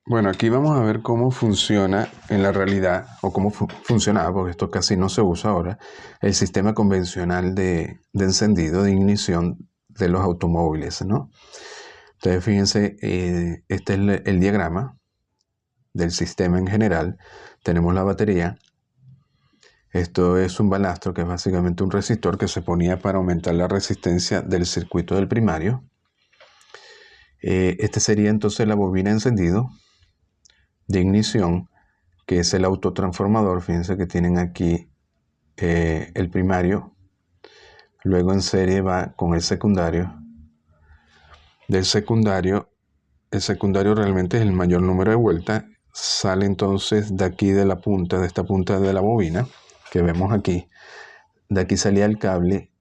Bueno, aquí vamos a ver cómo funciona en la realidad, o cómo funcionaba, porque esto casi no se usa ahora, el sistema convencional de encendido, de ignición de los automóviles, ¿no? Entonces, fíjense, este es el diagrama del sistema en general. Tenemos la batería. Esto es un balastro, que es básicamente un resistor que se ponía para aumentar la resistencia del circuito del primario. Este sería entonces la bobina de encendido de ignición, que es el autotransformador. Fíjense que tienen aquí el primario, luego en serie va con el secundario. El secundario realmente es el mayor número de vueltas. Sale entonces de aquí de la punta, de esta punta de la bobina que vemos aquí. De aquí salía el cable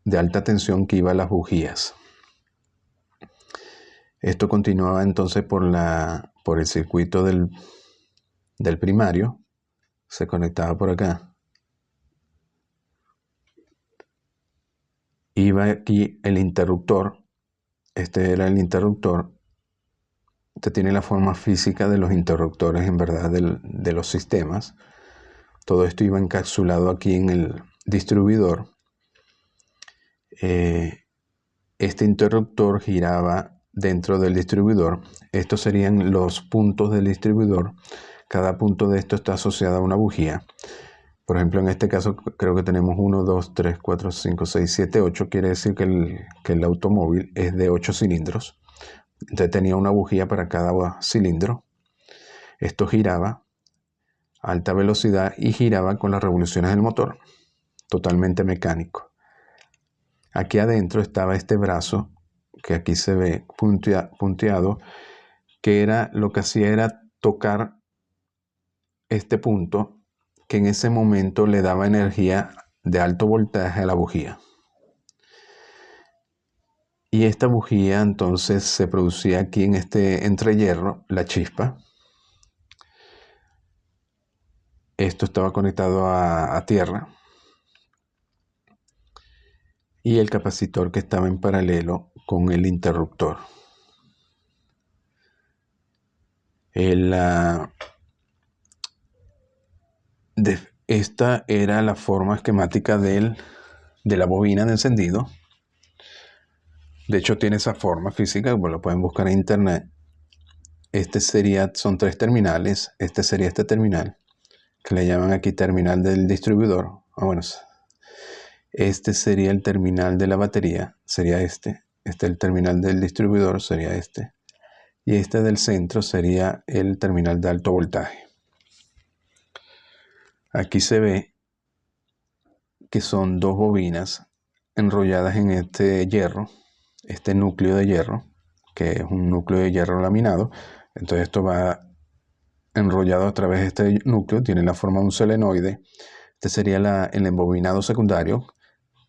de alta tensión que iba a las bujías. Esto continuaba entonces por el circuito del primario. Se conectaba por acá. Iba aquí el interruptor. Este era el interruptor. Este tiene la forma física de los interruptores, en verdad, de los sistemas. Todo esto iba encapsulado aquí en el distribuidor. Este interruptor giraba dentro del distribuidor. Estos serían los puntos del distribuidor. Cada punto de esto está asociado a una bujía. Por ejemplo, en este caso creo que tenemos 1, 2, 3, 4, 5, 6, 7, 8. Quiere decir que el automóvil es de 8 cilindros. Entonces tenía una bujía para cada cilindro. Esto giraba a alta velocidad y giraba con las revoluciones del motor, totalmente mecánico. Aquí adentro estaba este brazo, que aquí se ve punteado, que era lo que hacía era tocar este punto, que en ese momento le daba energía de alto voltaje a la bujía. Y esta bujía entonces se producía aquí en este entrehierro, la chispa. Esto estaba conectado a tierra. Y el capacitor que estaba en paralelo con el interruptor. Esta era la forma esquemática de la bobina de encendido. De hecho, tiene esa forma física, bueno, lo pueden buscar en internet. Son 3 terminales. Este sería este terminal, que le llaman aquí terminal del distribuidor. Bueno, este sería el terminal de la batería, sería este. Este es el terminal del distribuidor, sería este. Y este del centro sería el terminal de alto voltaje. Aquí se ve que son 2 bobinas enrolladas en este hierro, este núcleo de hierro, que es un núcleo de hierro laminado. Entonces esto va enrollado a través de este núcleo, tiene la forma de un solenoide. Este sería el embobinado secundario,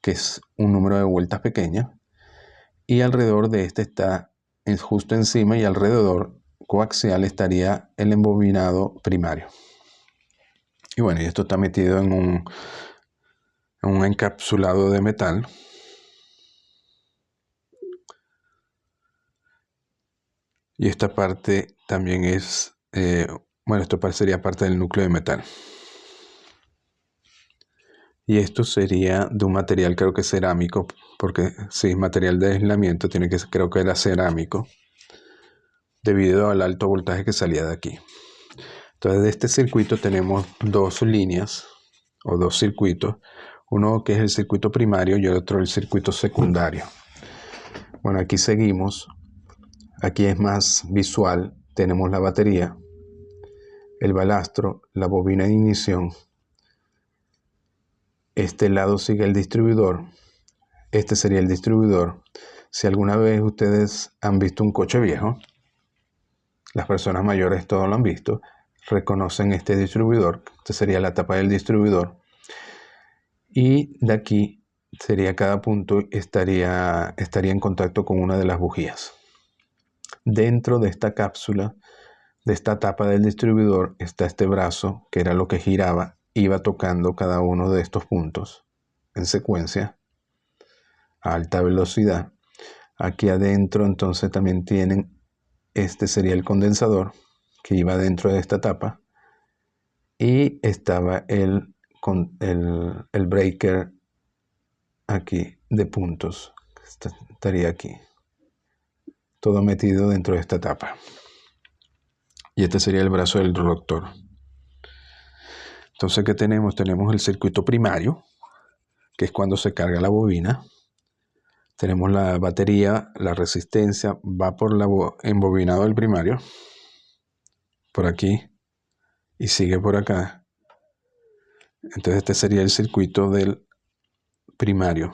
que es un número de vueltas pequeña, y alrededor de este está justo encima y alrededor coaxial estaría el embobinado primario. Y bueno, y esto está metido en un encapsulado de metal. Y esta parte también es, bueno, esto sería parte del núcleo de metal. Y esto sería de un material, creo que cerámico, porque si es material de aislamiento, creo que era cerámico, debido al alto voltaje que salía de aquí. Entonces, de este circuito tenemos 2 líneas, o 2 circuitos. Uno que es el circuito primario y el otro el circuito secundario. Bueno, aquí seguimos. Aquí es más visual. Tenemos la batería, el balastro, la bobina de ignición. Este lado sigue el distribuidor. Este sería el distribuidor. Si alguna vez ustedes han visto un coche viejo, las personas mayores todos lo han visto, reconocen este distribuidor. Esta sería la tapa del distribuidor. Y de aquí sería cada punto estaría en contacto con una de las bujías. Dentro de esta cápsula, de esta tapa del distribuidor, está este brazo, que era lo que giraba, iba tocando cada uno de estos puntos en secuencia a alta velocidad. Aquí adentro entonces también tienen, este sería el condensador, que iba dentro de esta tapa, y estaba el breaker aquí de puntos. Estaría aquí, todo metido dentro de esta tapa. Y este sería el brazo del interruptor. Entonces, ¿qué tenemos? Tenemos el circuito primario, que es cuando se carga la bobina. Tenemos la batería, la resistencia, va por la embobinado del primario, por aquí, y sigue por acá. Entonces este sería el circuito del primario.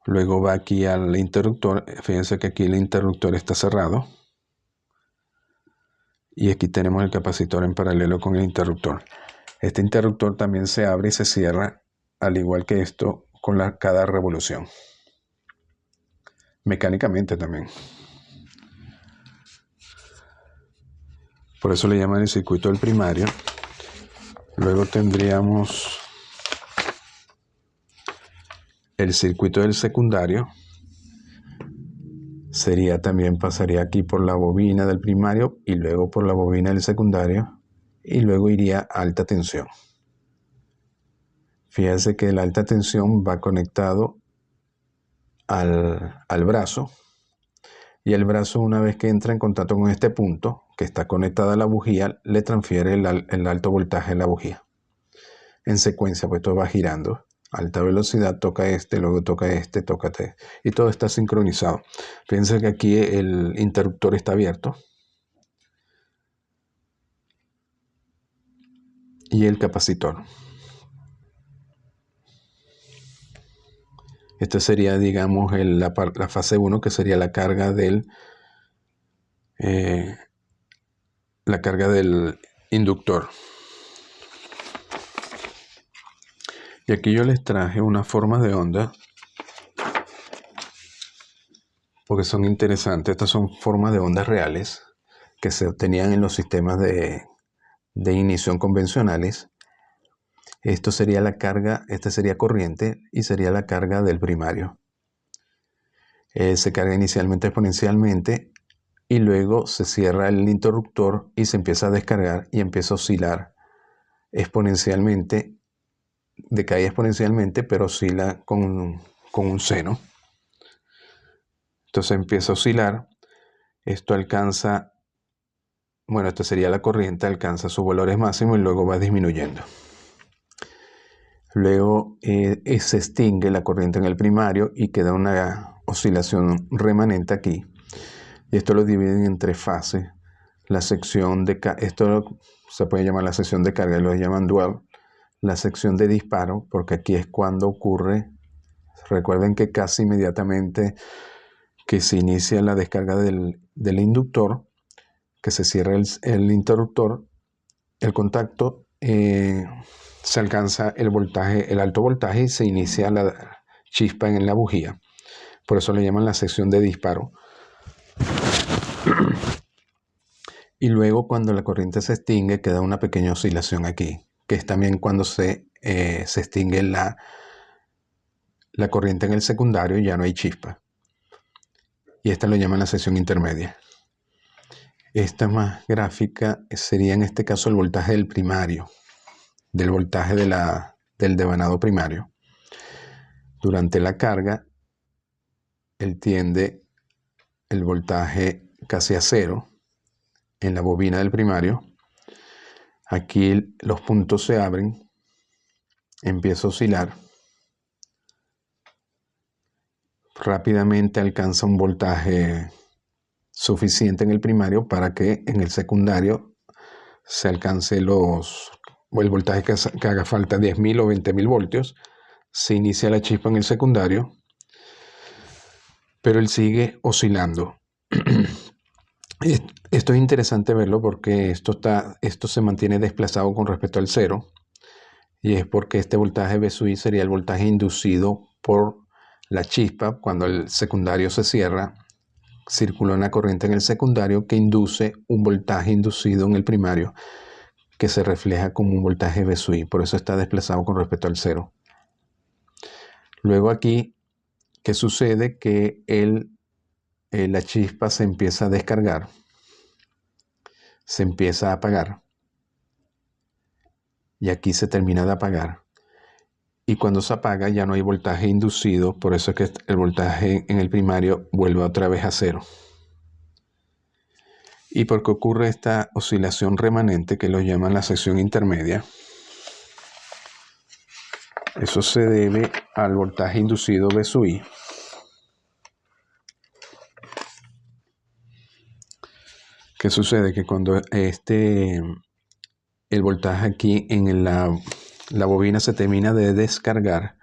Luego va aquí al interruptor. Fíjense que aquí el interruptor está cerrado. Y aquí tenemos el capacitor en paralelo con el interruptor. Este interruptor también se abre y se cierra, al igual que esto, con cada revolución. Mecánicamente también. Por eso le llaman el circuito del primario. Luego tendríamos el circuito del secundario. Pasaría aquí por la bobina del primario y luego por la bobina del secundario, y luego iría a alta tensión. Fíjense que la alta tensión va conectado al brazo, y el brazo, una vez que entra en contacto con este punto que está conectada a la bujía, le transfiere el alto voltaje a la bujía. En secuencia, pues todo va girando. Alta velocidad, toca este, luego toca este, toca este. Y todo está sincronizado. Fíjense que aquí el interruptor está abierto. Y el capacitor. Esta sería, digamos, la fase 1, que sería la carga del inductor. Y aquí yo les traje una forma de onda, porque son interesantes. Estas son formas de ondas reales que se obtenían en los sistemas de ignición convencionales. Esto sería la carga, esta sería corriente y sería la carga del primario. Se carga inicialmente exponencialmente y luego se cierra el interruptor y se empieza a descargar y empieza a oscilar exponencialmente. Decae exponencialmente, pero oscila con un seno. Entonces empieza a oscilar. Esto alcanza, bueno, esta sería la corriente, alcanza sus valores máximos y luego va disminuyendo. Luego se extingue la corriente en el primario y queda una oscilación remanente aquí. Y esto lo dividen en tres fases. La sección de esto se puede llamar la sección de carga, lo llaman dual. La sección de disparo, porque aquí es cuando ocurre. Recuerden que casi inmediatamente que se inicia la descarga del inductor, que se cierra el interruptor, el contacto, se alcanza el alto voltaje y se inicia la chispa en la bujía. Por eso le llaman la sección de disparo. Y luego, cuando la corriente se extingue, queda una pequeña oscilación aquí, que es también cuando se extingue la corriente en el secundario y ya no hay chispa. Y esta lo llaman la sección intermedia. Esta más gráfica sería en este caso el voltaje del primario, del voltaje del devanado primario. Durante la carga, él tiende el voltaje casi a cero en la bobina del primario. Aquí los puntos se abren, empieza a oscilar. Rápidamente alcanza un voltaje suficiente en el primario para que en el secundario se alcance el voltaje que haga falta, 10.000 o 20.000 voltios. Se inicia la chispa en el secundario, pero él sigue oscilando. Esto es interesante verlo porque esto se mantiene desplazado con respecto al cero, y es porque este voltaje V sub I sería el voltaje inducido por la chispa. Cuando el secundario se cierra, circula una corriente en el secundario que induce un voltaje inducido en el primario, que se refleja como un voltaje V sub I. Por eso está desplazado con respecto al cero. Luego aquí, ¿qué sucede? Que la chispa se empieza a descargar. se empieza a apagar y aquí se termina de apagar. Y cuando se apaga ya no hay voltaje inducido, por eso es que el voltaje en el primario vuelve otra vez a cero. ¿Y por qué ocurre esta oscilación remanente que lo llaman la sección intermedia? Eso se debe al voltaje inducido V sub I. ¿Qué sucede? Que cuando el voltaje aquí en la bobina se termina de descargar,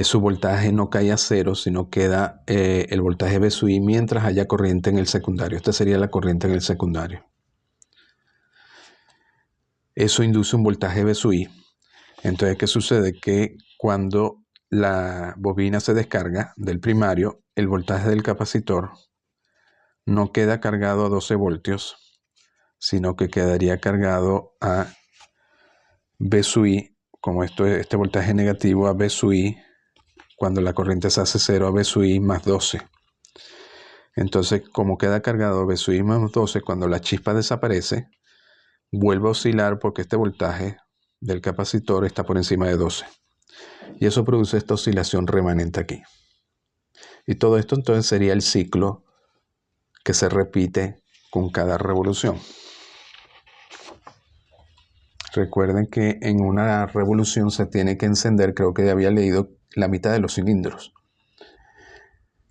su voltaje no cae a cero, sino queda el voltaje V sub I mientras haya corriente en el secundario. Esta sería la corriente en el secundario. Eso induce un voltaje V sub I. Entonces, ¿qué sucede? Que cuando la bobina se descarga del primario, el voltaje del capacitor no queda cargado a 12 voltios, sino que quedaría cargado a V sub I, como este voltaje negativo, a V sub I, cuando la corriente se hace 0, a V sub I más 12. Entonces, como queda cargado a V sub I más 12, cuando la chispa desaparece, vuelve a oscilar porque este voltaje del capacitor está por encima de 12. Y eso produce esta oscilación remanente aquí. Y todo esto entonces sería el ciclo que se repite con cada revolución. Recuerden que en una revolución se tiene que encender, creo que ya había leído, la mitad de los cilindros.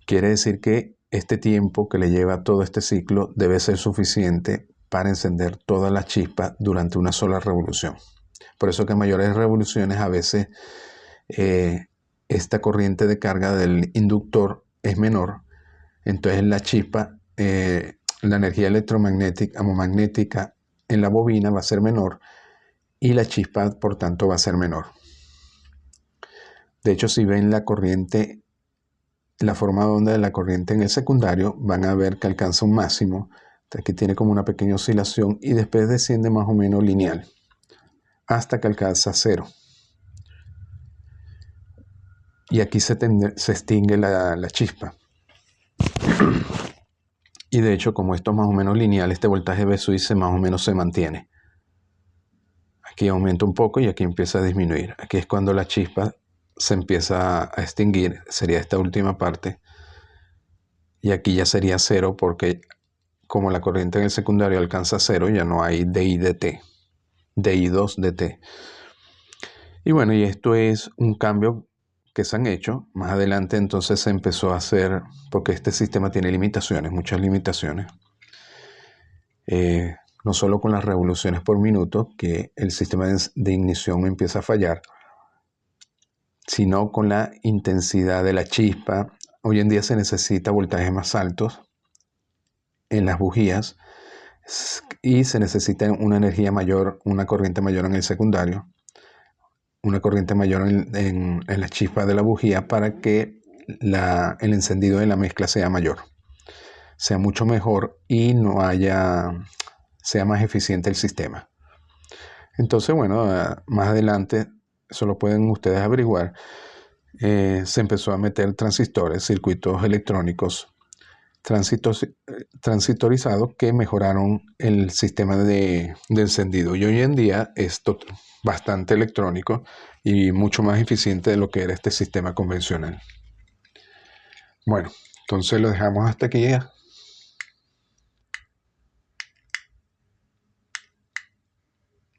Quiere decir que este tiempo que le lleva todo este ciclo debe ser suficiente para encender todas las chispas durante una sola revolución. Por eso que en mayores revoluciones a veces esta corriente de carga del inductor es menor. Entonces la chispa, la energía magnética en la bobina va a ser menor y la chispa, por tanto, va a ser menor. De hecho, si ven la corriente, la forma de onda de la corriente en el secundario, van a ver que alcanza un máximo. Aquí tiene como una pequeña oscilación y después desciende más o menos lineal hasta que alcanza 0. Y aquí se extingue la chispa. Y de hecho, como esto es más o menos lineal, este voltaje V sub I más o menos se mantiene. Aquí aumenta un poco y aquí empieza a disminuir. Aquí es cuando la chispa se empieza a extinguir, sería esta última parte. Y aquí ya sería 0 porque como la corriente en el secundario alcanza 0, ya no hay DI dt, DI2 dt. Y bueno, y esto es un cambio que se han hecho. Más adelante entonces se empezó a hacer, porque este sistema tiene limitaciones, muchas limitaciones. No solo con las revoluciones por minuto, que el sistema de ignición empieza a fallar, sino con la intensidad de la chispa. Hoy en día se necesita voltajes más altos en las bujías y se necesita una energía mayor, una corriente mayor en el secundario, una corriente mayor en la chispa de la bujía para que el encendido de la mezcla sea mayor, sea mucho mejor y sea más eficiente el sistema. Entonces, bueno, más adelante, eso lo pueden ustedes averiguar, se empezó a meter transistores, circuitos electrónicos transitorizados que mejoraron el sistema de encendido. Y hoy en día es bastante electrónico y mucho más eficiente de lo que era este sistema convencional. Bueno, entonces lo dejamos hasta aquí.